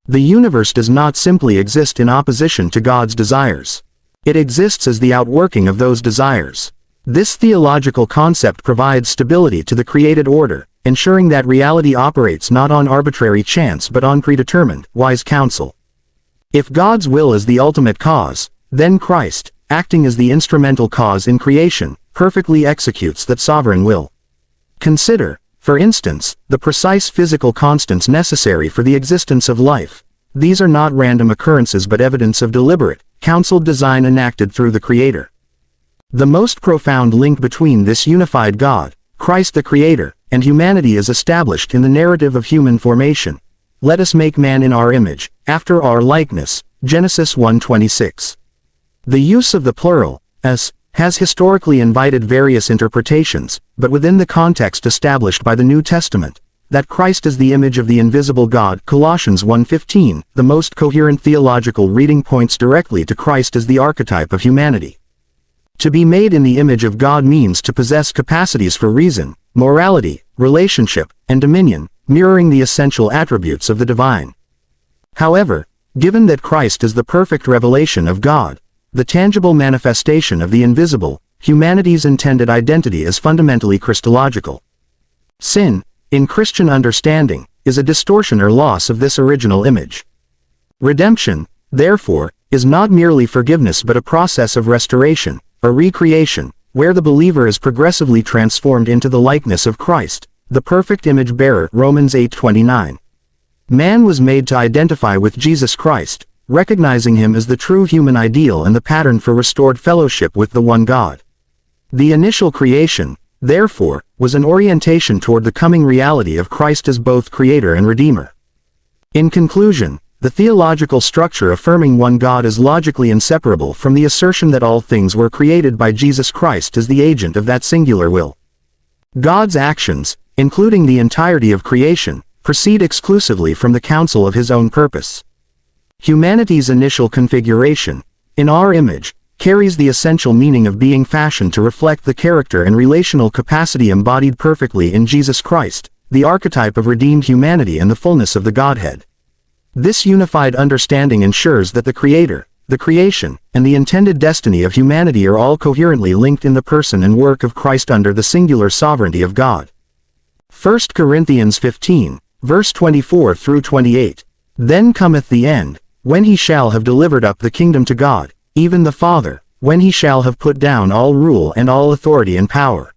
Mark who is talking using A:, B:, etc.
A: The universe does not simply exist in opposition to God's desires. It exists as the outworking of those desires. This theological concept provides stability to the created order, ensuring that reality operates not on arbitrary chance but on predetermined, wise counsel. If God's will is the ultimate cause, then Christ, acting as the instrumental cause in creation, perfectly executes that sovereign will. Consider, for instance, the precise physical constants necessary for the existence of life. These are not random occurrences but evidence of deliberate, counseled design enacted through the Creator. The most profound link between this unified God, Christ the Creator, and humanity is established in the narrative of human formation. Let us make man in our image, after our likeness, Genesis 1:26. The use of the plural, as, has historically invited various interpretations, but within the context established by the New Testament, that Christ is the image of the invisible God, Colossians 1:15, the most coherent theological reading points directly to Christ as the archetype of humanity. To be made in the image of God means to possess capacities for reason, morality, relationship, and dominion, mirroring the essential attributes of the divine. However, given that Christ is the perfect revelation of God, the tangible manifestation of the invisible, humanity's intended identity is fundamentally Christological. Sin, in Christian understanding, is a distortion or loss of this original image. Redemption, therefore, is not merely forgiveness but a process of restoration, a recreation, where the believer is progressively transformed into the likeness of Christ, the perfect image bearer. Romans 8:29. Man was made to identify with Jesus Christ, recognizing him as the true human ideal and the pattern for restored fellowship with the one God. The initial creation, therefore, was an orientation toward the coming reality of Christ as both Creator and Redeemer. In conclusion, the theological structure affirming one God is logically inseparable from the assertion that all things were created by Jesus Christ as the agent of that singular will. God's actions, including the entirety of creation, proceed exclusively from the counsel of his own purpose. Humanity's initial configuration, in our image, carries the essential meaning of being fashioned to reflect the character and relational capacity embodied perfectly in Jesus Christ, the archetype of redeemed humanity and the fullness of the Godhead. This unified understanding ensures that the Creator, the creation, and the intended destiny of humanity are all coherently linked in the person and work of Christ under the singular sovereignty of God. 1 Corinthians 15, verse 24 through 28. Then cometh the end, when he shall have delivered up the kingdom to God, even the Father, when he shall have put down all rule and all authority and power.